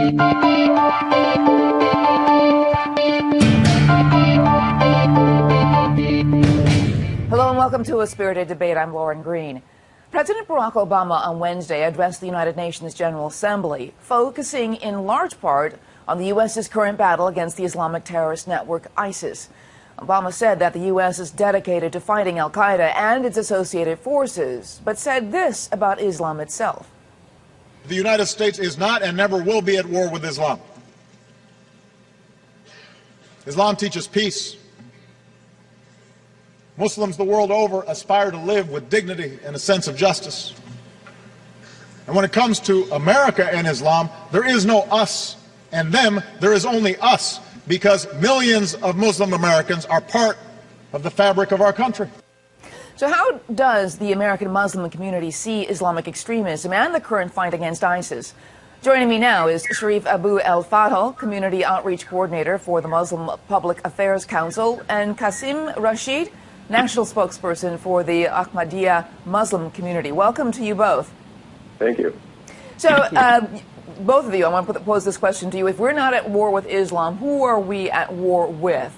Hello and welcome to A Spirited Debate. I'm Lauren Green. President Barack Obama on Wednesday addressed the United Nations General Assembly, focusing in large part on the U.S.'s current battle against the Islamic terrorist network ISIS. Obama said that the U.S. is dedicated to fighting al-Qaeda and its associated forces, but said this about Islam itself. The United States is not and never will be at war with Islam. Islam teaches peace. Muslims the world over aspire to live with dignity and a sense of justice. And when it comes to America and Islam, there is no us and them, there is only us, because millions of Muslim Americans are part of the fabric of our country. So how does the American Muslim community see Islamic extremism and the current fight against ISIS? Joining me now is Sharif Abu El-Fadl, Community Outreach Coordinator for the Muslim Public Affairs Council, and Qasim Rashid, National Spokesperson for the Ahmadiyya Muslim community. Welcome to you both. Thank you. So, both of you, I want to pose this question to you. If we're not at war with Islam, who are we at war with?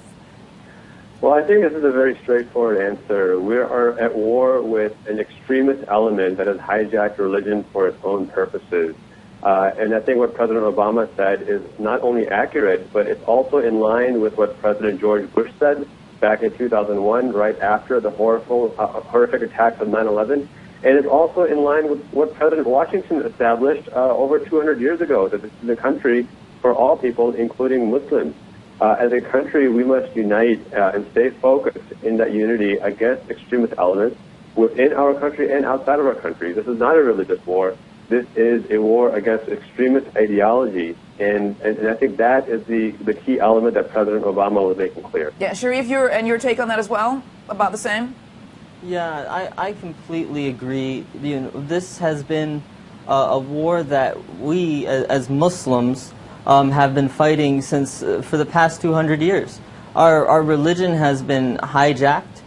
Well, I think this is a very straightforward answer. We are at war with an extremist element that has hijacked religion for its own purposes. And I think what President Obama said is not only accurate, but it's also in line with what President George Bush said back in 2001, right after the horrific attacks of 9/11. And it's also in line with what President Washington established over 200 years ago, that this is a country for all people, including Muslims. As a country, we must unite and stay focused in that unity against extremist elements within our country and outside of our country. This is not a religious war. This is a war against extremist ideology. And I think that is the key element that President Obama was making clear. Yeah, Sharif, your take on that as well? About the same? Yeah, I completely agree. You know, this has been a war that we, as Muslims, have been fighting since for the past 200 years. Our religion has been hijacked.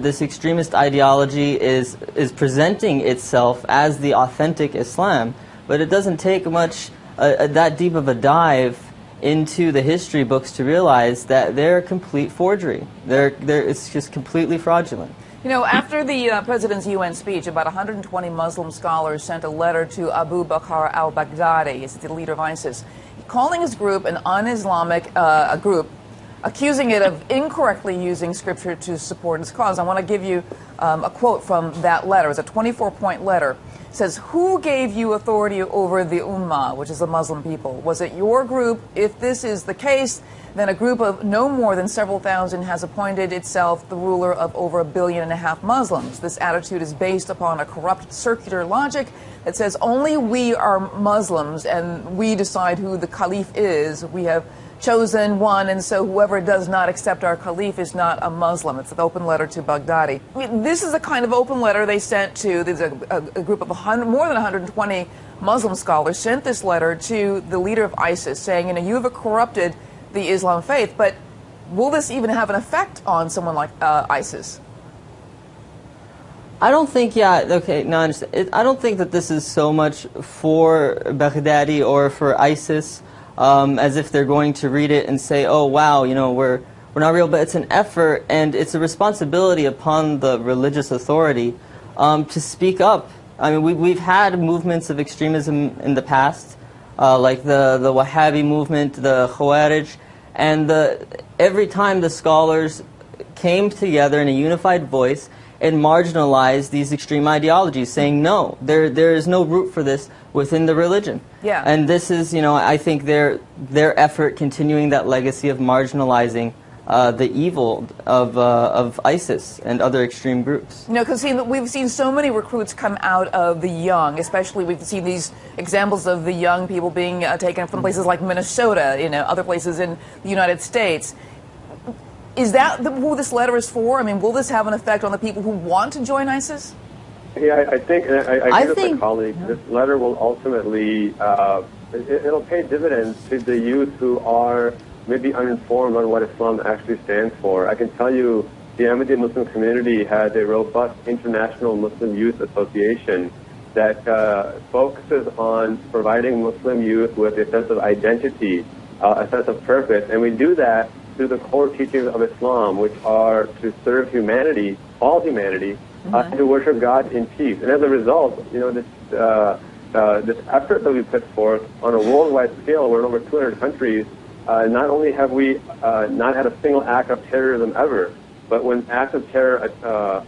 This extremist ideology is presenting itself as the authentic Islam, but it doesn't take much that deep of a dive into the history books to realize that they're a complete forgery. It's just completely fraudulent. You know, after the President's UN speech, about 120 Muslim scholars sent a letter to Abu Bakr al-Baghdadi, he's the leader of ISIS, calling his group an un-Islamic group, accusing it of incorrectly using scripture to support its cause. I want to give you a quote from that letter. It's a 24-point letter. It says, "Who gave you authority over the Ummah, which is the Muslim people? Was it your group? If this is the case, then a group of no more than several thousand has appointed itself the ruler of over 1.5 billion Muslims. This attitude is based upon a corrupt circular logic that says only we are Muslims and we decide who the caliph is. We have chosen one, and so whoever does not accept our caliph is not a Muslim." It's an open letter to Baghdadi. I mean, this is the kind of open letter they sent to, there's a group of more than 120 Muslim scholars sent this letter to the leader of ISIS saying, you know, you have corrupted the Islam faith, but will this even have an effect on someone like ISIS? I don't think, I don't think that this is so much for Baghdadi or for ISIS, as if they're going to read it and say, oh, wow, you know, we're not real, but it's an effort and it's a responsibility upon the religious authority to speak up. I mean, we've had movements of extremism in the past, like the Wahhabi movement, the Khawarij, and every time the scholars came together in a unified voice and marginalized these extreme ideologies, saying, no, there is no root for this within the religion. Yeah. And this is, you know, I think their effort continuing that legacy of marginalizing the evil of ISIS and other extreme groups. You know, because we've seen so many recruits come out of the young, especially we've seen these examples of the young people being taken from places like Minnesota, you know, other places in the United States. Is that who this letter is for? I mean, will this have an effect on the people who want to join ISIS? Yeah, I think, and I agree with my colleague, this letter will ultimately, it'll pay dividends to the youth who are maybe uninformed on what Islam actually stands for. I can tell you the Ahmadiyya Muslim community has a robust international Muslim youth association that focuses on providing Muslim youth with a sense of identity, a sense of purpose, and we do that through the core teachings of Islam, which are to serve humanity, all humanity, and to worship God in peace. And as a result, you know, this effort that we put forth on a worldwide scale, we're in over 200 countries. Not only have we not had a single act of terrorism ever, but when acts of terror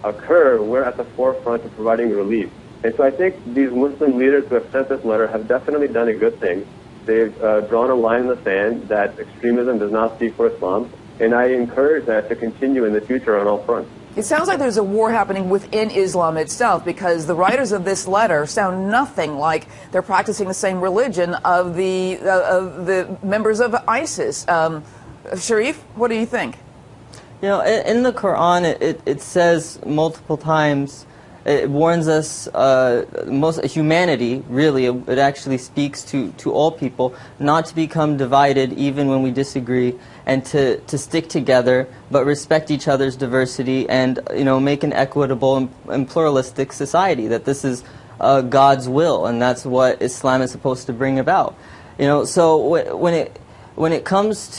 occur, we're at the forefront of providing relief. And so I think these Muslim leaders who have sent this letter have definitely done a good thing. They've drawn a line in the sand that extremism does not speak for Islam, and I encourage that to continue in the future on all fronts. It sounds like there's a war happening within Islam itself, because the writers of this letter sound nothing like they're practicing the same religion of the members of ISIS. Sharif, what do you think? You know, in the Quran, it says multiple times, it warns us, humanity, really, it actually speaks to all people, not to become divided even when we disagree, and to stick together, but respect each other's diversity, and, you know, make an equitable and pluralistic society, that this is God's will, and that's what Islam is supposed to bring about. You know, so when it comes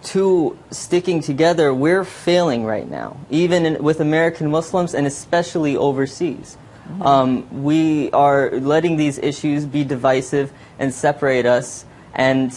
to sticking together, we're failing right now, even with American Muslims and especially overseas. We are letting these issues be divisive and separate us, and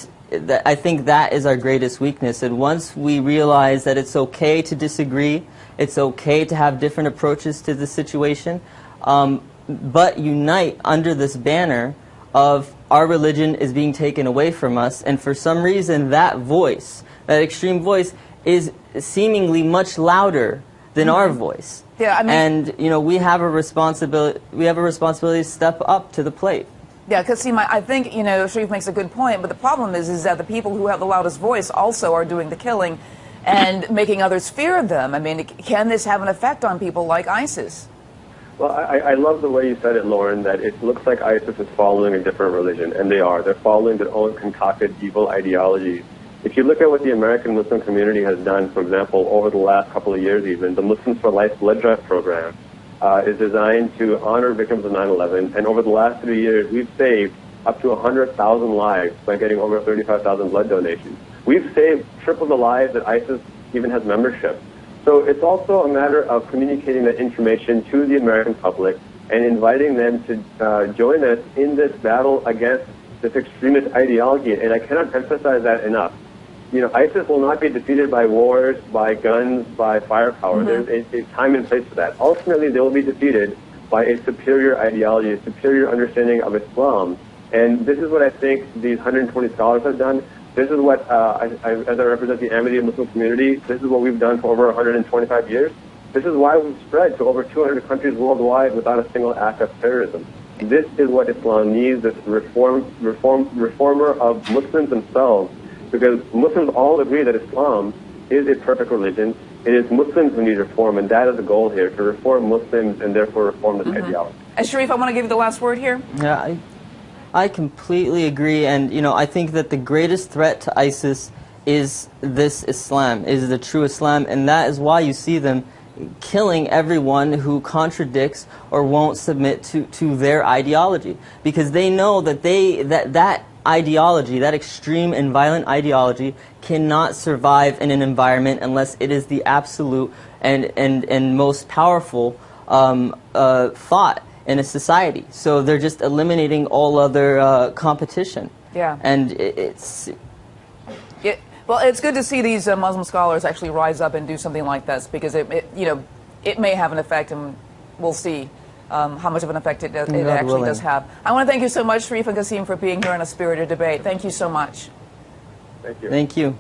I think that is our greatest weakness. And once we realize that it's okay to disagree, it's okay to have different approaches to the situation, but unite under this banner of our religion is being taken away from us, and for some reason that voice, that extreme voice, is seemingly much louder than our voice. Yeah, I mean, and you know, we have a responsibility. We have a responsibility to step up to the plate. Yeah, because see, I think, you know, Sharif makes a good point, but the problem is that the people who have the loudest voice also are doing the killing and making others fear them. I mean, can this have an effect on people like ISIS? Well, I love the way you said it, Lauren, that it looks like ISIS is following a different religion, and they are. They're following their own concocted evil ideologies. If you look at what the American Muslim community has done, for example, over the last couple of years even, the Muslims for Life blood drive program is designed to honor victims of 9/11, and over the last 3 years, we've saved up to 100,000 lives by getting over 35,000 blood donations. We've saved triple the lives that ISIS even has membership. So it's also a matter of communicating that information to the American public and inviting them to join us in this battle against this extremist ideology. And I cannot emphasize that enough. You know, ISIS will not be defeated by wars, by guns, by firepower. There's a time and place for that. Ultimately, they will be defeated by a superior ideology, a superior understanding of Islam. And this is what I think these 120 scholars have done. This is what, as I represent the Ahmadiyya Muslim community, this is what we've done for over 125 years. This is why we've spread to over 200 countries worldwide without a single act of terrorism. This is what Islam needs, this reformer of Muslims themselves, because Muslims all agree that Islam is a perfect religion. It is Muslims who need reform, and that is the goal here, to reform Muslims and therefore reform this ideology. Sharif, I want to give you the last word here. Yeah, I completely agree, and you know, I think that the greatest threat to ISIS is this Islam, is the true Islam, and that is why you see them killing everyone who contradicts or won't submit to their ideology, because they know that that ideology, that extreme and violent ideology, cannot survive in an environment unless it is the absolute and most powerful thought in a society. So they're just eliminating all other competition. Yeah. And well, it's good to see these Muslim scholars actually rise up and do something like this, because it may have an effect, and we'll see how much of an effect it actually does have. I want to thank you so much, Sharif and Qasim, for being here in a spirited debate. Thank you so much. Thank you. Thank you.